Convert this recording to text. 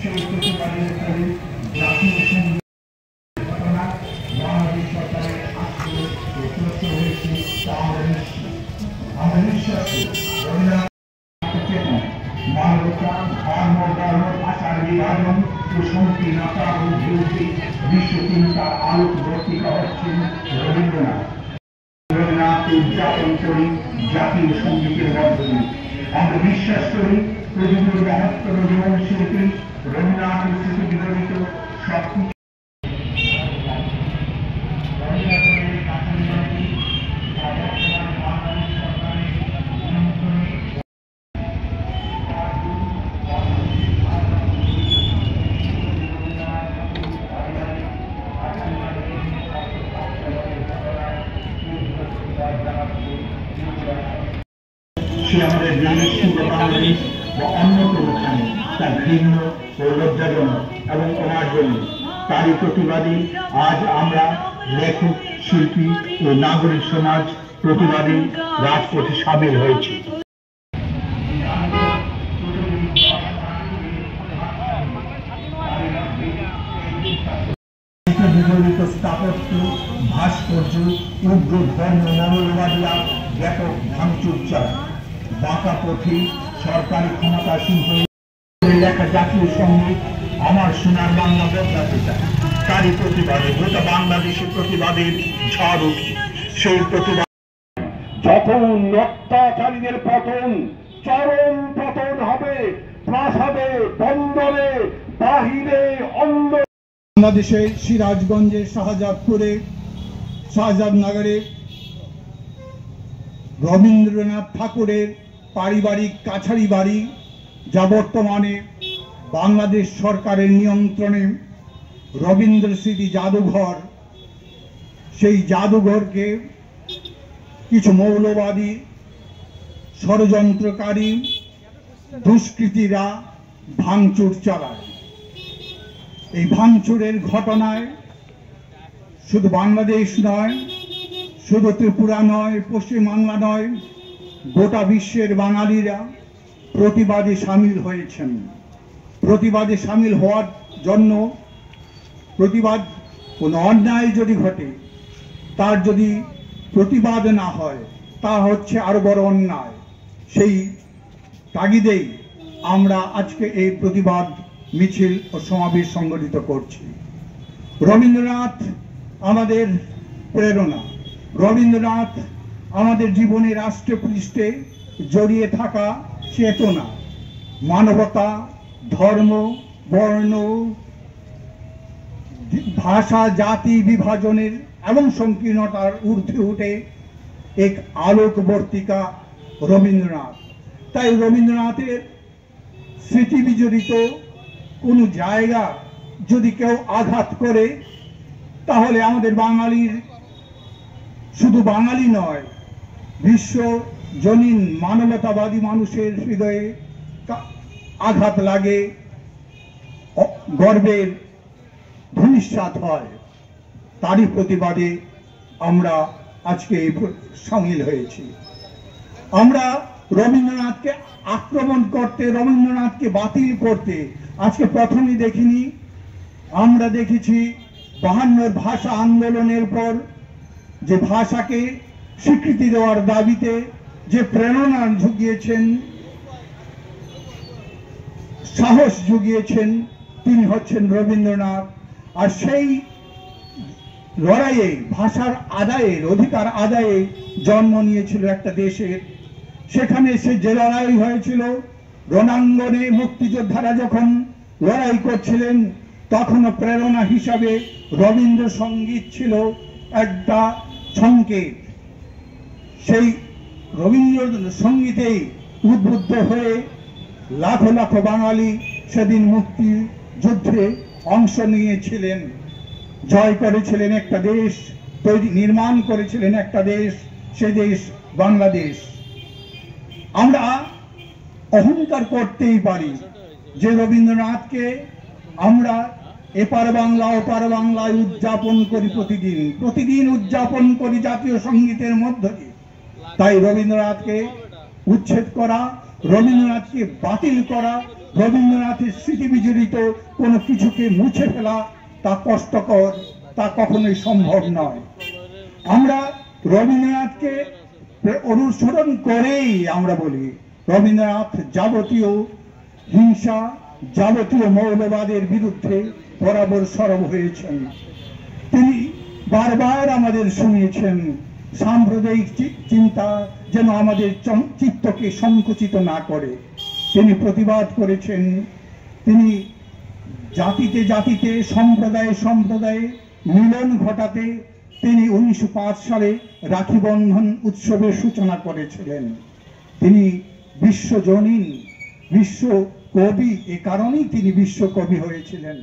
সেই প্রতিবাদের ফলে জাতীয় সঙ্গীত ঘটনা বাংলাদেশ সরকারের আগ্রহ প্রশ্ন হয়েছে তা আমরা বিশ্বাস করি মানবতা ধর্ম বর্ণ ভাষার বিভাজন ও সংকীর্ণতার বিরুদ্ধে বিশ্ব চিন্তার আলোক বর্তিকা হচ্ছেন রবীন্দ্রনাথ। রবীন্দ্রনাথকে উদযাপন করি জাতীয় সঙ্গীতের মাধ্যমে। আমরা বিশ্বাস করি প্রতিদিন মহত্তর জীবন শিল্পী রবীন্দ্রনাথের স্মৃতি বিরোধিত সবকিছু সে আমাদের বাংলাদেশ বা অন্যতম স্থানে তার ভিন্ন ও লজ্জাজনক এবং অমার্জনীয়। তারই প্রতিবাদী আজ আমরা লেখক, শিল্পী ও নাগরিক সমাজ প্রতিবাদী রাজপথে সামিল হয়েছি। বিগলিত স্থাপত্য, ভাস্কর্য, উগ্র ধর্ম মৌলবাদীরা ব্যাপক ভাঙচুর চালায়। বাঁকা পথে সরকারি ক্ষমতাসীন হয়ে লেখা জাতীয় সঙ্গীত আমার সোনার বাংলা বদলাতে চায়। তারই প্রতিবাদে গোটা বাংলাদেশের প্রতিবাদের ঝড় উঠে। সেই প্রতিবাদ যখন অত্যাচারীদের পতন, চরম পতন হবে, প্রাসাদে, বন্দরে, বাহিরে, অন্য বাংলাদেশের সিরাজগঞ্জের শাহজাদপুরে, শাহজাদনগরে রবীন্দ্রনাথ ঠাকুরের পারিবারিক কাছারি বাড়ি, যা বর্তমানে বাংলাদেশ সরকারের নিয়ন্ত্রণে রবীন্দ্র স্মৃতি জাদুঘর। সেই জাদুঘরকে কিছু মৌলবাদী, ষড়যন্ত্রকারী, দুষ্কৃতীরা ভাঙচুর চালায়। এই ভাঙচুরের ঘটনায় শুধু বাংলাদেশ নয়, শুধু ত্রিপুরা নয়, পশ্চিমবাংলা নয়, গোটা বিশ্বের বাঙালিরা প্রতিবাদে সামিল হয়েছেন। প্রতিবাদে সামিল হওয়ার জন্য প্রতিবাদ, কোনো অন্যায় যদি ঘটে তার যদি প্রতিবাদ না হয় তা হচ্ছে আরো বড় অন্যায়। সেই তাগিদেই আমরা আজকে এই প্রতিবাদ মিছিল ও সমাবেশ সংগঠিত করছি। রবীন্দ্রনাথ আমাদের প্রেরণা, রবীন্দ্রনাথ আমাদের জীবনে রাষ্ট্র পৃষ্ঠে জড়িয়ে থাকা চেতনা, মানবতা, ধর্ম, বর্ণ, ভাষা, জাতি বিভাজনের এবং সংকীর্ণতার ঊর্ধ্বে উঠে এক আলোকবর্তিকা রবীন্দ্রনাথ। তাই রবীন্দ্রনাথের স্মৃতি বিজড়িত কোনো জায়গা যদি কেউ আঘাত করে, তাহলে আমাদের বাঙালির, শুধু বাঙালি নয়, বিশ্ব জনীন মানবতাবাদী মানুষের হৃদয়ে আঘাত লাগে, গর্বের ধূলিসাৎ হয়। তারই প্রতিবাদে আমরা আজকে সামিল হয়েছি। আমরা রবীন্দ্রনাথকে আক্রমণ করতে, রবীন্দ্রনাথকে বাতিল করতে আজকে প্রথমেই দেখিনি। আমরা দেখেছি 52 ভাষা আন্দোলনের পর যে ভাষাকে স্বীকৃতি দেওয়ার দাবিতে যে প্রেরণা জুগিয়েছেন, সাহস জুগিয়েছেন, তিনি হচ্ছেন রবীন্দ্রনাথ। আর সেই লড়াইয়ে, ভাষার আদায়ের, অধিকার আদায়ে জন্ম নিয়েছিল একটা দেশের। সেখানে সে যে লড়াই হয়েছিল, রণাঙ্গনে মুক্তিযোদ্ধারা যখন লড়াই করছিলেন, তখনও প্রেরণা হিসাবে রবীন্দ্রসঙ্গীত ছিল একটা সংকেত। সেই রবীন্দ্র সঙ্গীতেই উদ্বুদ্ধ হয়ে লাখো লাখো বাঙালি সেদিন মুক্তি যুদ্ধে অংশ নিয়েছিলেন, জয় করেছিলেন একটা দেশ, নির্মাণ করেছিলেন একটা দেশ, সে দেশ বাংলাদেশ। আমরা অহংকার করতেই পারি যে রবীন্দ্রনাথকে আমরা এপার বাংলা ওপার বাংলায় উদযাপন করি, প্রতিদিন উদযাপন করি জাতীয় সঙ্গীতের মধ্য দিয়ে। তাই রবীন্দ্রনাথকে উচ্ছেদ করা, রবীন্দ্রনাথকে বাতিল করা, রবীন্দ্রনাথের স্মৃতি বিজড়িত কোনো কিছুকে মুছে ফেলা তা কষ্টকর, তা কখনোই সম্ভব নয়। আমরা রবীন্দ্রনাথকে অনুসরণ করেই আমরা বলি রবীন্দ্রনাথ যাবতীয় হিংসা, যাবতীয় মৌলবাদের বিরুদ্ধে বরাবর সরব হয়েছেন। তিনি বারবার আমাদের শুনিয়েছেন সাম্প্রদায়িক চিন্তা যেন আমাদের চিত্তকে সংকুচিত না করে। তিনি প্রতিবাদ করেছেন, তিনি জাতিতে জাতিতে সম্প্রদায়ে সম্প্রদায়ে মিলন ঘটাতে তিনি 1905 সালে রাখি বন্ধন উৎসবের সূচনা করেছিলেন। তিনি বিশ্বজনীন, বিশ্ব কবি, এ কারণেই তিনি বিশ্বকবি হয়েছিলেন।